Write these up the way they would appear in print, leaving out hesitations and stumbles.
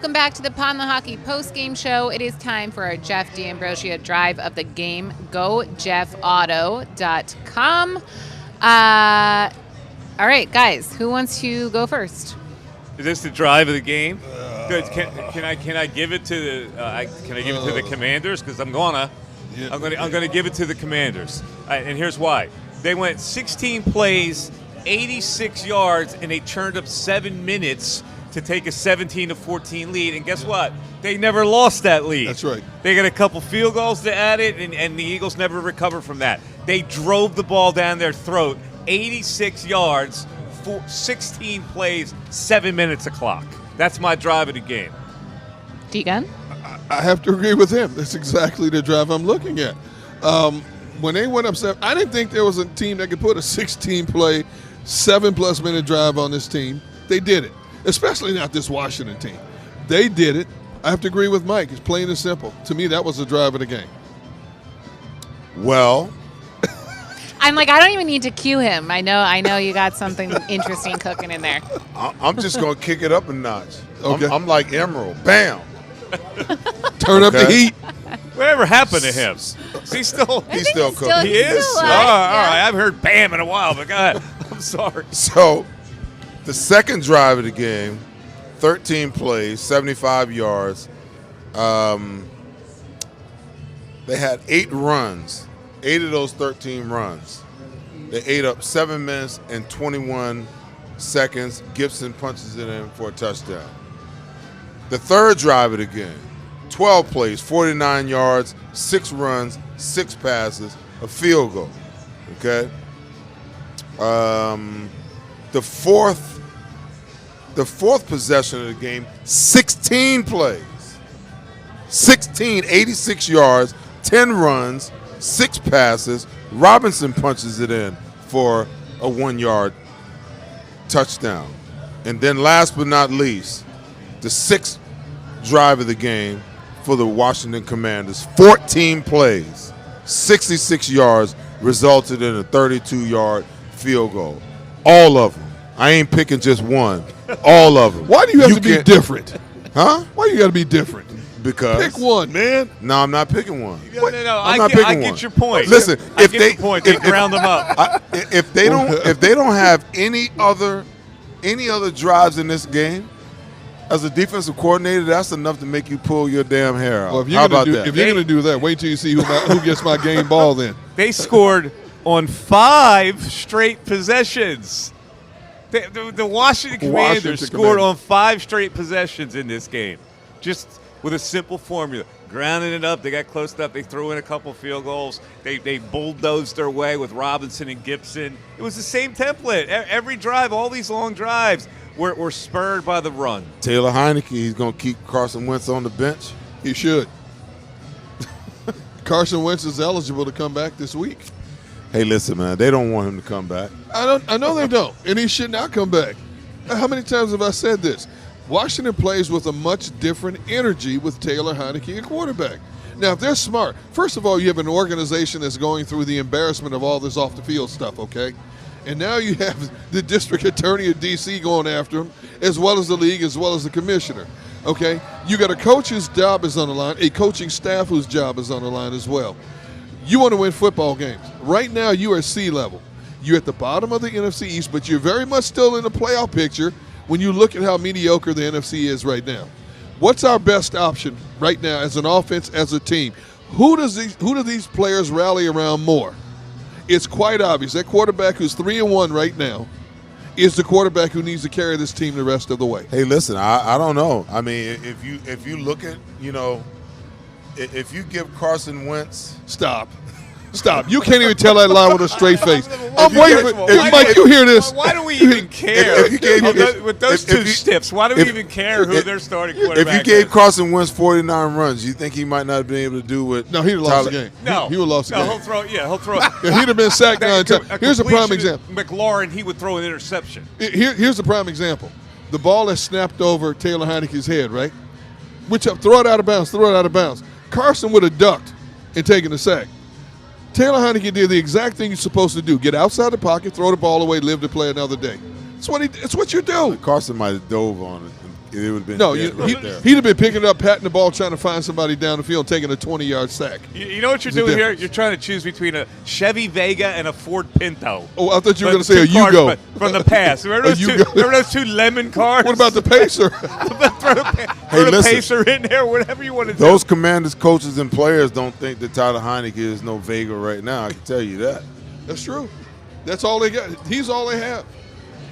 Welcome back to the Pond the Hockey post-game show. It is time for our Jeff D'Ambrosia drive of the game. Go JeffAuto.com. All right, guys, who wants to go first? Is this the drive of the game? Good. Can I give it to the Commanders? Because I'm gonna give it to the Commanders. And here's why. They went 16 plays, 86 yards, and they turned up 7 minutes to take a 17-14 lead. And guess what? They never lost that lead. That's right. They got a couple field goals to add it, and the Eagles never recovered from that. They drove the ball down their throat, 86 yards, 16 plays, 7 minutes a clock. That's my drive of the game. Deegan? I have to agree with him. That's exactly the drive I'm looking at. When they went up 7, I didn't think there was a team that could put a 16-play, 7+ minute drive on this team. They did it, especially not this Washington team. They did it. I have to agree with Mike. It's plain and simple. To me, that was the drive of the game. Well, I'm like, I don't even need to cue him. I know you got something interesting cooking in there. I'm just going to kick it up a notch. Okay. I'm like Emerald. Bam. Turn up the heat. Whatever happened to him? Is he still? He's still cooking. He is? still All alive, right. yeah. I haven't heard bam in a while, but go ahead. I'm sorry. So, the second drive of the game, 13 plays, 75 yards. They had 8 runs. 8 of those 13 runs. They ate up 7 minutes and 21 seconds. Gibson punches it in for a touchdown. The third drive of the game, 12 plays, 49 yards, 6 runs, 6 passes, a field goal. Okay? The fourth possession of the game, 16 plays. 86 yards, 10 runs, 6 passes. Robinson punches it in for a 1-yard touchdown. And then last but not least, the 6th drive of the game for the Washington Commanders, 14 plays, 66 yards, resulted in a 32-yard field goal. All of them. I ain't picking just one. All of them. Why do you have to be different? Huh? Why you got to be different? Because Pick one, man. No, I'm not picking one. No, I'm not I picking get one. your point. Listen, I if get they your point. They ground them up. if they don't have any other drives in this game, as a defensive coordinator, that's enough to make you pull your damn hair out. Well, if How you're about gonna that? if you're going to do that, wait till you see who gets my game ball then. They scored on 5 straight possessions. The Washington Commanders scored on 5 straight possessions in this game, just with a simple formula. Grounding it up, they got close enough, they threw in a couple field goals. They bulldozed their way with Robinson and Gibson. It was the same template. Every drive, all these long drives were spurred by the run. Taylor Heineke, he's going to keep Carson Wentz on the bench. He should. Carson Wentz is eligible to come back this week. Hey, listen, man, they don't want him to come back. I know they don't, and he should not come back. How many times have I said this? Washington plays with a much different energy with Taylor Heineke at quarterback. Now, if they're smart, first of all, you have an organization that's going through the embarrassment of all this off-the-field stuff, okay? And now you have the district attorney of D.C. going after him, as well as the league, as well as the commissioner, okay? You got a coach whose job is on the line, a coaching staff whose job is on the line as well. You want to win football games. Right now, you are at sea level. You're at the bottom of the NFC East, but you're very much still in the playoff picture when you look at how mediocre the NFC is right now. What's our best option right now as an offense, as a team? Who do these players rally around more? It's quite obvious. That quarterback who's 3-1 right now is the quarterback who needs to carry this team the rest of the way. Hey, listen, I don't know. I mean, if you look at, if you give Carson Wentz – Stop. You can't even tell that lie with a straight face. I'm waiting for Mike, you hear this. Why do we even care? With those two stiffs, why do we even care who their starting quarterback is? If you gave Carson Wentz 49 runs, you think he might not have been able to do what? No, he'd have lost the game. No. He would have lost the game. He'll throw. Yeah, he'd have been sacked 9 times. Here's a prime example. McLaurin, he would throw an interception. Here's the prime example. The ball is snapped over Taylor Heineke's head, right? Throw it out of bounds. Carson would have ducked and taken the sack. Taylor Heineke did the exact thing he's supposed to do. Get outside the pocket, throw the ball away, live to play another day. It's what you do. Carson might have dove on it it would have been No, dead right there. he'd have been picking it up, patting the ball, trying to find somebody down the field, taking a 20-yard sack. You know what you're There's a doing here? difference. You're trying to choose between a Chevy Vega and a Ford Pinto. Oh, I thought you were But going to say a two cars Yugo. from the past. Remember those, A two, Yugo. remember those two lemon cars? What about the Pacer? Throw the listen. Pacer in there, whatever you want to do. Those Commanders coaches and players don't think that Tyler Heineke is no Vega right now. I can tell you that. That's true. That's all they got. He's all they have.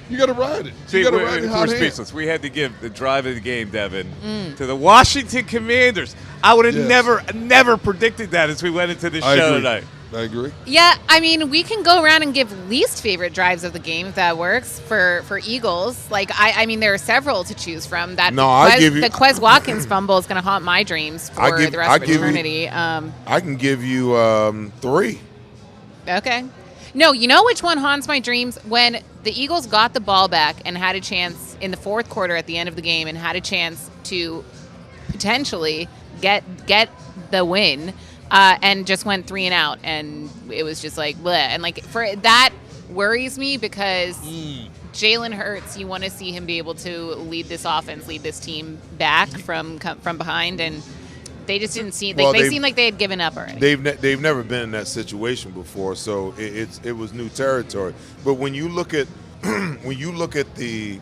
You got to ride it. See, You got to we're ride it hot hand. speechless. We had to give the drive of the game, Devin, to the Washington Commanders. I would have Yes. never predicted that as we went into the I show agree. tonight. I agree. Yeah, I mean, we can go around and give least favorite drives of the game if that works for Eagles. Like, I mean, there are several to choose from. That No, I'll give you- the Quez Watkins fumble is going to haunt my dreams for the rest of eternity. I can give you 3. Okay. No, you know which one haunts my dreams? When the Eagles got the ball back and had a chance in the fourth quarter at the end of the game and had a chance to potentially get the win and just went 3 and out. And it was just like, bleh. And like, for that worries me because Jalen Hurts, you want to see him be able to lead this offense, lead this team back from behind. And they just didn't seem like they seemed like they had given up already. They've never been in that situation before, so it was new territory. But when you look at when you look at the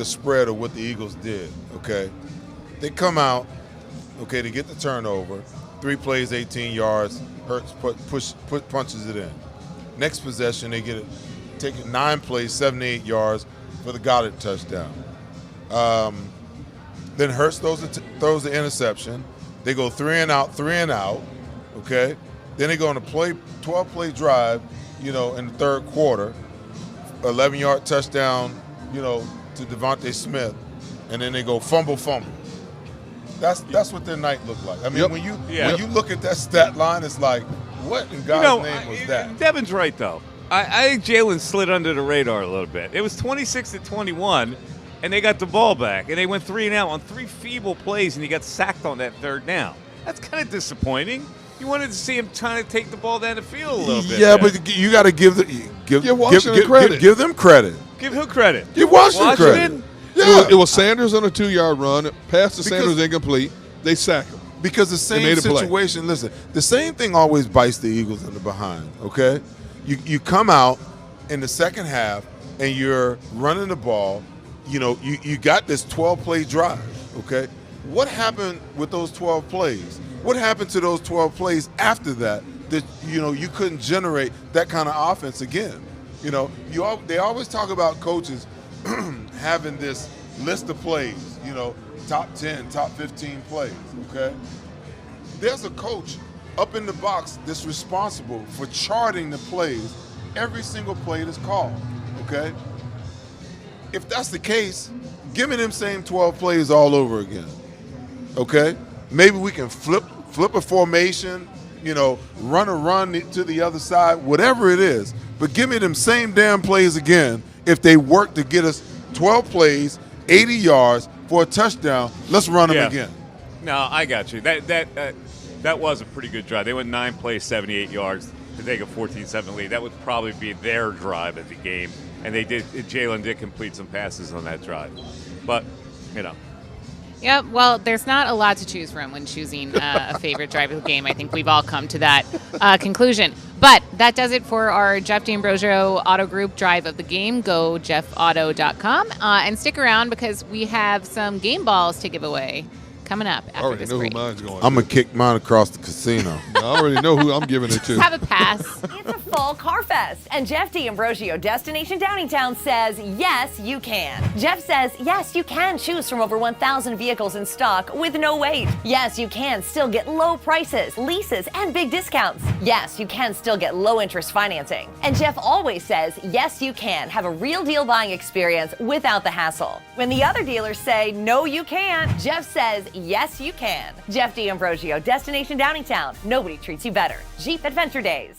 spread of what the Eagles did, okay, they come out, okay, to get the turnover, 3 plays, 18 yards. Hurts punches it in. Next possession, they get it, take it 9 plays, 78 yards for the Goddard touchdown. Then Hurts throws the interception. They go 3 and out, okay? Then they go on a 12-play drive, in the third quarter, 11-yard touchdown, to Devontae Smith, and then they go fumble. That's what their night looked like. I mean, when you look at that stat line, it's like, what in God's name was that? Devin's right, though. I think Jalen slid under the radar a little bit. It was 26-21. And they got the ball back, and they went 3 and out on 3 feeble plays, and he got sacked on that third down. That's kind of disappointing. You wanted to see him trying to take the ball down the field a little bit. Yeah, but you got to give Washington credit. Give them credit. Give who credit? Give Washington credit. Yeah. It was Sanders on a 2-yard run. Pass to Sanders incomplete. They sack him. Because the same situation, listen, the same thing always bites the Eagles in the behind, okay? You come out in the second half, and you're running the ball. You got this 12-play drive, okay? What happened with those 12 plays? What happened to those 12 plays after that you couldn't generate that kind of offense again? They always talk about coaches having this list of plays, top 10, top 15 plays, okay? There's a coach up in the box that's responsible for charting the plays, every single play that's called, okay? If that's the case, give me them same 12 plays all over again, okay? Maybe we can flip a formation, run a run to the other side, whatever it is. But give me them same damn plays again. If they work to get us 12 plays, 80 yards for a touchdown, let's run them again. No, I got you. That was a pretty good drive. They went 9 plays, 78 yards to take a 14-7 lead. That would probably be their drive of the game. And Jalen did complete some passes on that drive. But, Yeah, well, there's not a lot to choose from when choosing a favorite drive of the game. I think we've all come to that conclusion. But that does it for our Jeff D'Ambrosio Auto Group drive of the game. Go jeffauto.com and stick around because we have some game balls to give away coming up after I already this know break. who mine's going. I'm going to kick mine across the casino. I already know who I'm giving it to. Have a pass. It's a fall car fest, and Jeff D'Ambrosio, Destination Downingtown, says, yes, you can. Jeff says, yes, you can choose from over 1,000 vehicles in stock with no wait. Yes, you can still get low prices, leases, and big discounts. Yes, you can still get low interest financing. And Jeff always says, yes, you can have a real deal buying experience without the hassle. When the other dealers say, no, you can't, Jeff says, yes, you can. Jeff D'Ambrosio, Destination Downingtown. Nobody treats you better. Jeep Adventure Days.